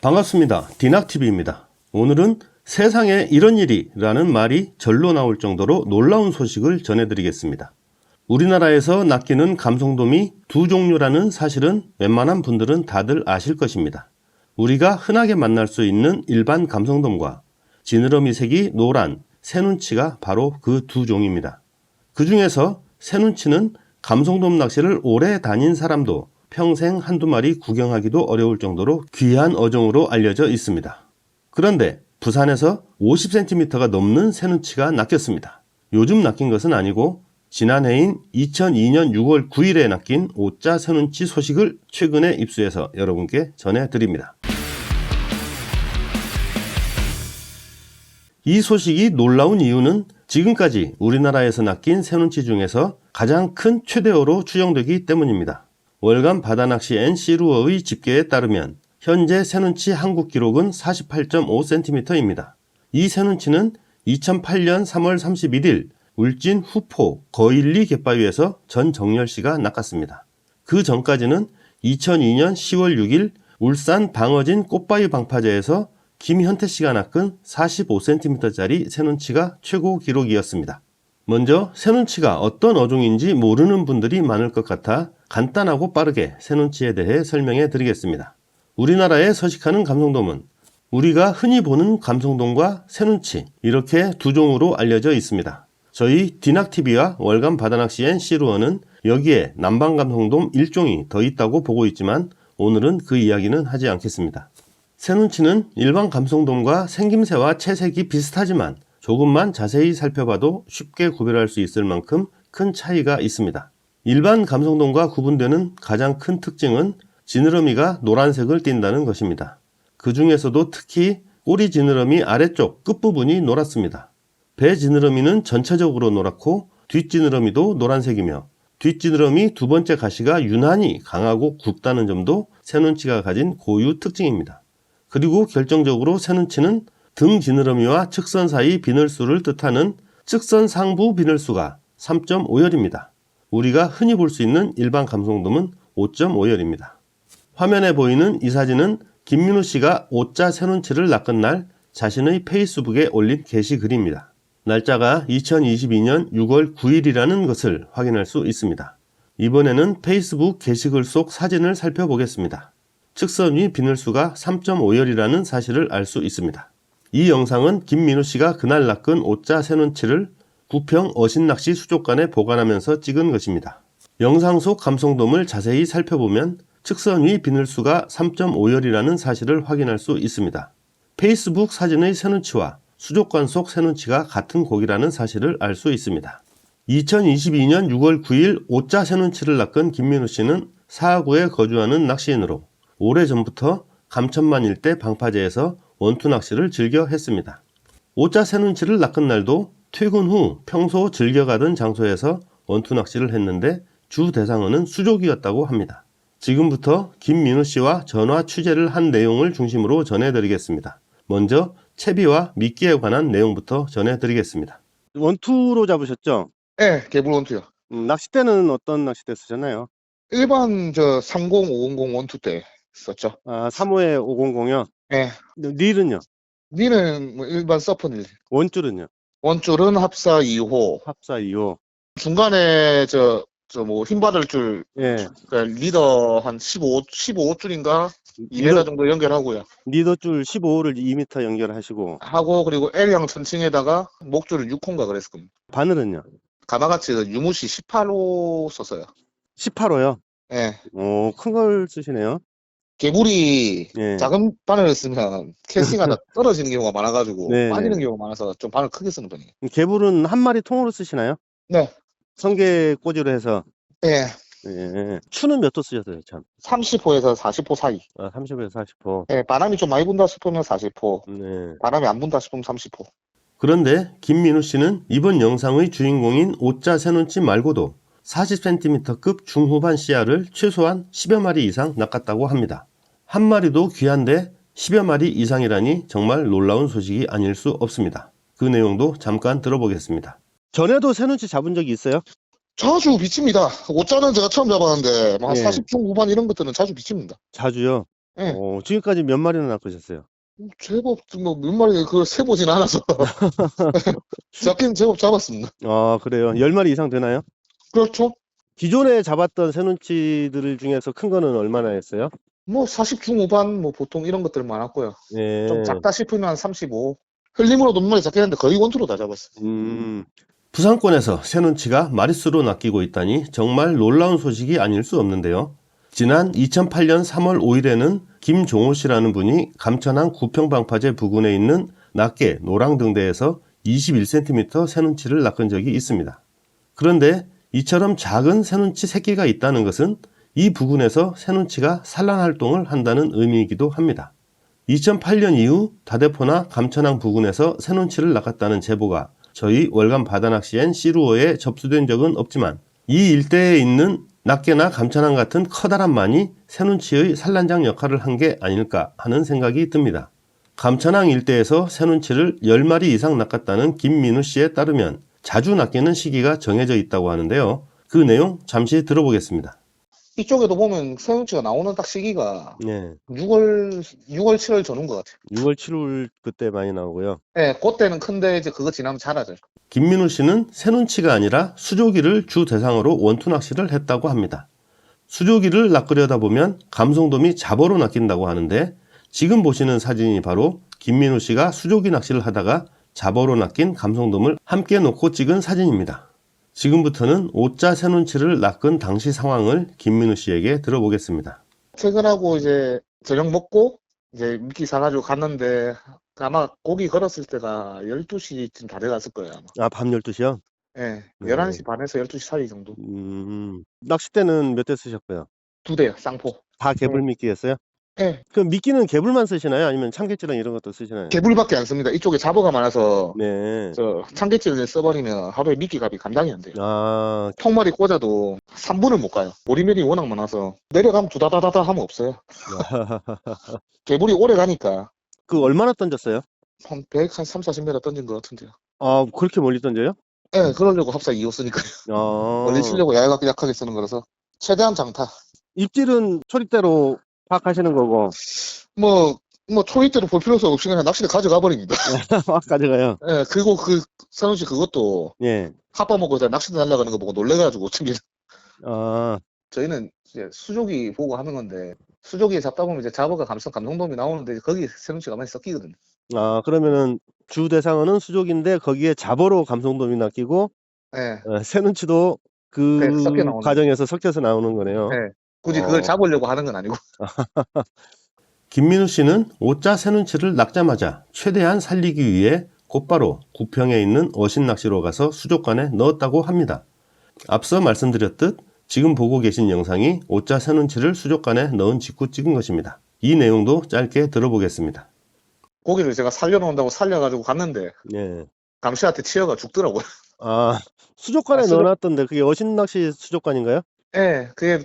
반갑습니다. 디낙TV입니다. 오늘은 세상에 이런 일이 라는 말이 절로 나올 정도로 놀라운 소식을 전해드리겠습니다. 우리나라에서 낚이는 감성돔이 두 종류라는 사실은 웬만한 분들은 다들 아실 것입니다. 우리가 흔하게 만날 수 있는 일반 감성돔과 지느러미 색이 노란 새눈치가 바로 그 두 종입니다. 그 중에서 새눈치는 감성돔 낚시를 오래 다닌 사람도 평생 한두 마리 구경하기도 어려울 정도로 귀한 어종으로 알려져 있습니다. 그런데 부산에서 50cm가 넘는 새눈치가 낚였습니다. 요즘 낚인 것은 아니고 지난해인 2002년 6월 9일에 낚인 오자 새눈치 소식을 최근에 입수해서 여러분께 전해드립니다. 이 소식이 놀라운 이유는 지금까지 우리나라에서 낚인 새눈치 중에서 가장 큰 최대어로 추정되기 때문입니다. 월간 바다낚시 앤 시루어의 집계에 따르면 현재 새눈치 한국 기록은 48.5cm입니다. 이 새눈치는 2008년 3월 31일 울진 후포 거일리 갯바위에서 전정열씨가 낚았습니다. 그 전까지는 2002년 10월 6일 울산 방어진 꽃바위 방파제에서 김현태씨가 낚은 45cm짜리 새눈치가 최고 기록이었습니다. 먼저 새눈치가 어떤 어종인지 모르는 분들이 많을 것 같아 간단하고 빠르게 새눈치에 대해 설명해 드리겠습니다. 우리나라에 서식하는 감성돔은 우리가 흔히 보는 감성돔과 새눈치 이렇게 두 종으로 알려져 있습니다. 저희 디낙TV와 월간 바다낚시 앤 시루어는 여기에 남방감성돔 1종이 더 있다고 보고 있지만 오늘은 그 이야기는 하지 않겠습니다. 새눈치는 일반 감성돔과 생김새와 채색이 비슷하지만 조금만 자세히 살펴봐도 쉽게 구별할 수 있을 만큼 큰 차이가 있습니다. 일반 감성돔과 구분되는 가장 큰 특징은 지느러미가 노란색을 띈다는 것입니다. 그 중에서도 특히 꼬리 지느러미 아래쪽 끝부분이 노랗습니다. 배 지느러미는 전체적으로 노랗고 뒷지느러미도 노란색이며 뒷지느러미 두 번째 가시가 유난히 강하고 굵다는 점도 새눈치가 가진 고유 특징입니다. 그리고 결정적으로 새눈치는 등 지느러미와 측선 사이 비늘수를 뜻하는 측선 상부 비늘수가 3.5열입니다. 우리가 흔히 볼 수 있는 일반 감성돔은 5.5열입니다. 화면에 보이는 이 사진은 김민우 씨가 오자 새눈치를 낚은 날 자신의 페이스북에 올린 게시글입니다. 날짜가 2022년 6월 9일이라는 것을 확인할 수 있습니다. 이번에는 페이스북 게시글 속 사진을 살펴보겠습니다. 측선 위 비늘수가 3.5열이라는 사실을 알 수 있습니다. 이 영상은 김민우 씨가 그날 낚은 오자 새눈치를 부평 어신낚시 수족관에 보관하면서 찍은 것입니다. 영상 속 감성돔을 자세히 살펴보면 측선 위 비늘수가 3.5열이라는 사실을 확인할 수 있습니다. 페이스북 사진의 새눈치와 수족관 속 새눈치가 같은 고기라는 사실을 알 수 있습니다. 2022년 6월 9일 오자 새눈치를 낚은 김민우 씨는 사하구에 거주하는 낚시인으로 오래전부터 감천만 일대 방파제에서 원투 낚시를 즐겨 했습니다. 오자 새눈치를 낚은 날도 퇴근 후 평소 즐겨 가던 장소에서 원투 낚시를 했는데 주 대상어는 수족이었다고 합니다. 지금부터 김민우 씨와 전화 취재를 한 내용을 중심으로 전해드리겠습니다. 먼저 채비와 미끼에 관한 내용부터 전해드리겠습니다. 원투로 잡으셨죠? 네, 개불 원투요. 낚싯대는 어떤 낚싯대 쓰셨나요? 일반 30, 500 원투 때 썼죠. 아, 3호에 500요? 네. 릴은요? 니는 뭐 일반 서퍼 닐. 원줄은요? 원줄은 합사 2호. 합사 2호. 중간에 뭐 힘 받을 줄, 예. 리더 한 15줄인가 2m 정도 연결하고요. 리더줄 15호를 2m 연결하시고. 하고 그리고 L형 천칭에다가 목줄을 6호인가 그랬을 겁니다. 바늘은요? 가마같이 유무시 18호 썼어요. 18호요? 네. 오, 큰 걸 쓰시네요. 개불이 예. 작은 바늘을 쓰면 캐스팅하다 떨어지는 경우가 많아가지고 네네. 빠지는 경우가 많아서 좀 바늘 크게 쓰는 편이에요. 개불은 한 마리 통으로 쓰시나요? 네. 성게 꽂이로 해서. 예. 예. 추는 몇 도 쓰셨어요, 참? 30호에서 40호 사이. 아, 30호에서 40호. 예, 바람이 좀 많이 분다 싶으면 40호. 네. 바람이 안 분다 싶으면 30호. 그런데 김민우 씨는 이번 영상의 주인공인 오자 새눈치 말고도 40cm급 중후반 씨알을 최소한 10여 마리 이상 낚았다고 합니다. 한 마리도 귀한데 10여 마리 이상이라니 정말 놀라운 소식이 아닐 수 없습니다. 그 내용도 잠깐 들어보겠습니다. 전에도 새눈치 잡은 적이 있어요? 자주 비칩니다. 오자는 제가 처음 잡았는데 한 예. 40중 후반 이런 것들은 자주 비칩니다. 자주요? 예. 지금까지 몇 마리나 낚으셨어요? 제법 뭐 몇 마리 그걸 세보진 않아서 잡긴 제법 잡았습니다. 아, 그래요. 10마리 이상 되나요? 그렇죠. 기존에 잡았던 새눈치들 중에서 큰 거는 얼마나 했어요? 뭐 40 중후반 뭐 보통 이런 것들 많았고요. 좀 예. 작다 싶으면 35. 흘림으로도 몇 마리 잡긴 했는데 거의 원투로 다 잡았어요. 부산권에서 새눈치가 마리수로 낚이고 있다니 정말 놀라운 소식이 아닐 수 없는데요. 지난 2008년 3월 5일에는 김종호 씨라는 분이 감천항 구평방파제 부근에 있는 낱개 노랑등대에서 21cm 새눈치를 낚은 적이 있습니다. 그런데 이처럼 작은 새눈치 새끼가 있다는 것은 이 부근에서 새눈치가 산란 활동을 한다는 의미이기도 합니다. 2008년 이후 다대포나 감천항 부근에서 새눈치를 낚았다는 제보가 저희 월간 바다낚시 앤 씨루어에 접수된 적은 없지만 이 일대에 있는 낱개나 감천항 같은 커다란 만이 새눈치의 산란장 역할을 한 게 아닐까 하는 생각이 듭니다. 감천항 일대에서 새눈치를 10마리 이상 낚았다는 김민우 씨에 따르면 자주 낚이는 시기가 정해져 있다고 하는데요. 그 내용 잠시 들어보겠습니다. 이쪽에도 보면 새눈치가 나오는 딱 시기가 네, 6월 7월 전후인 것 같아요. 6월 7월 그때 많이 나오고요. 예, 그때는 큰데 이제 그거 지나면 자라져요. 김민우 씨는 새눈치가 아니라 수조기를 주 대상으로 원투 낚시를 했다고 합니다. 수조기를 낚으려다 보면 감성돔이 잡어로 낚인다고 하는데 지금 보시는 사진이 바로 김민우 씨가 수조기 낚시를 하다가 잡어로 낚인 감성돔을 함께 놓고 찍은 사진입니다. 지금부터는 5자 새눈치를 낚은 당시 상황을 김민우 씨에게 들어보겠습니다. 퇴근하고 이제 저녁 먹고 이제 미끼 사가지고 갔는데 아마 고기 걸었을 때가 12시쯤 다 돼갔을 거예요. 아마. 아, 밤 12시요? 예, 네. 11시 반에서 12시 사이 정도. 낚싯대는 몇 대 쓰셨고요? 2대요, 쌍포. 다 개불 미끼였어요? 예, 그럼 미끼는 개불만 쓰시나요? 아니면 참깨찌랑 이런 것도 쓰시나요? 개불밖에 안 씁니다. 이쪽에 잡어가 많아서 네. 저 참깨찌를 써버리면 하루에 미끼 값이 감당이 안 돼요. 아, 통머리 꽂아도 3분을 못 가요. 보리멸이 워낙 많아서 내려가면 두다다다다 하면 없어요. 개불이 오래 가니까 그 얼마나 던졌어요? 한 100, 한 3, 40m 던진 것 같은데요. 아, 그렇게 멀리 던져요? 예, 그러려고 합사 2호 쓰니까요. 아, 멀리 치려고 약하게 쓰는 거라서 최대한 장타. 입질은 초리대로 파악하시는 거고, 뭐 초이대로 볼 필요 없이 그냥 낚시대 가져가 버립니다. 막 가져가요. 예, 그리고 그 선우 씨 그것도 예. 핫바 먹고 낚시대 날아가는 거 보고 놀래가지고 챙겨. 아, 저희는 이제 수조기 보고 하는 건데 수조기에 잡다 보면 이제 잡어가 감성돔이 나오는데 거기 새눈치가 많이 섞이거든요. 그러면은 주 대상어는 수족인데 거기에 잡어로 감성돔이 낚이고, 예, 새눈치도 그냥 그 섞여 나오는 과정에서 섞여서 나오는 거네요. 예, 굳이 그걸 어. 잡으려고 하는 건 아니고. 김민우 씨는 5자 새눈치를 낚자마자 최대한 살리기 위해 곧바로 구평에 있는 어신낚시로 가서 수족관에 넣었다고 합니다. 앞서 말씀드렸듯 지금 보고 계신 영상이 5자 새눈치를 수족관에 넣은 직후 찍은 것입니다. 이 내용도 짧게 들어보겠습니다. 고기를 제가 살려놓는다고 살려가지고 갔는데 예. 감시한테 치여가 죽더라고요. 아, 수족관에 수족- 넣어놨던데 그게 어신낚시 수족관인가요? 예, 그게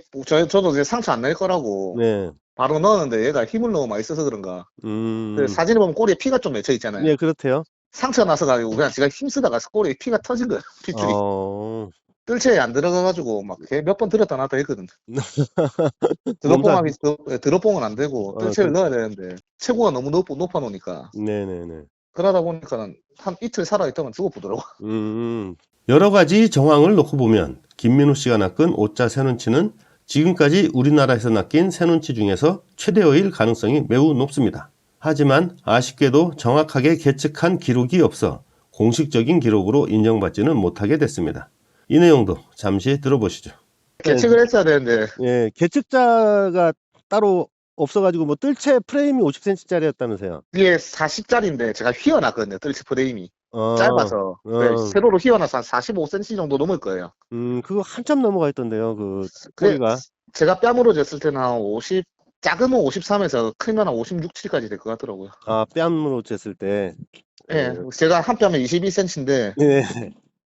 저도 이제 상처 안 낼 거라고 네. 바로 넣었는데 얘가 힘을 너무 많이 써서 그런가. 그 사진에 보면 꼬리에 피가 좀 맺혀 있잖아요. 네, 그렇대요. 상처 나서 가지고 그냥 제가 힘쓰다가 꼬리에 피가 터진 거예요. 핏줄이. 뜰채에 안 들어가가지고 막 몇 번 들었다 놨다 했거든. 드롭봉은 안 되고 뜰채를 넣어야 되는데 체구가 너무 높아 놓으니까 네네네. 그러다 보니까는 한 이틀 살아있다가 죽어보더라고. 여러 가지 정황을 놓고 보면 김민우 씨가 낚은 5자 새눈치는 지금까지 우리나라에서 낚인 새눈치 중에서 최대어일 가능성이 매우 높습니다. 하지만 아쉽게도 정확하게 계측한 기록이 없어 공식적인 기록으로 인정받지는 못하게 됐습니다. 이 내용도 잠시 들어보시죠. 계측을 했어야 되는데 예, 계측자가 따로 없어가지고 뭐 뜰채 프레임이 50cm짜리였다면서요. 이게 40짜리인데 제가 휘어놨거든요. 뜰채 프레임이 짧아서 어. 세로로 휘어놔서 한 45cm 정도 넘을 거예요. 그거 한참 넘어가 있던데요. 그 그게 꼬리가. 제가 뺨으로 쟀을 때는 한 50, 작으면 53에서 크면 한 56, 7까지 될 것 같더라고요. 아, 뺨으로 쟀을 때. 예, 제가 한 뺨에 22cm인데 네.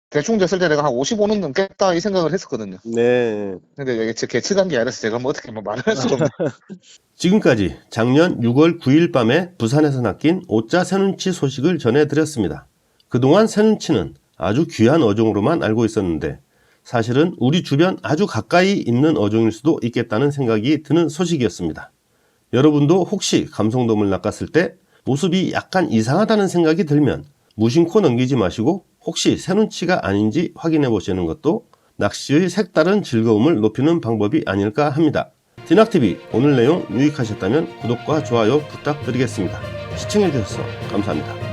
대충 쟀을 때 내가 한 55는 넘겠다 이 생각을 했었거든요. 네. 근데 이게 제 계측한 게 아니라서 제가 뭐 어떻게 뭐 말을 할 수가 없네. 지금까지 작년 6월 9일 밤에 부산에서 낚인 5자 새눈치 소식을 전해드렸습니다. 그동안 새눈치는 아주 귀한 어종으로만 알고 있었는데 사실은 우리 주변 아주 가까이 있는 어종일 수도 있겠다는 생각이 드는 소식이었습니다. 여러분도 혹시 감성돔을 낚았을 때 모습이 약간 이상하다는 생각이 들면 무심코 넘기지 마시고 혹시 새눈치가 아닌지 확인해 보시는 것도 낚시의 색다른 즐거움을 높이는 방법이 아닐까 합니다. 디낙TV 오늘 내용 유익하셨다면 구독과 좋아요 부탁드리겠습니다. 시청해 주셔서 감사합니다.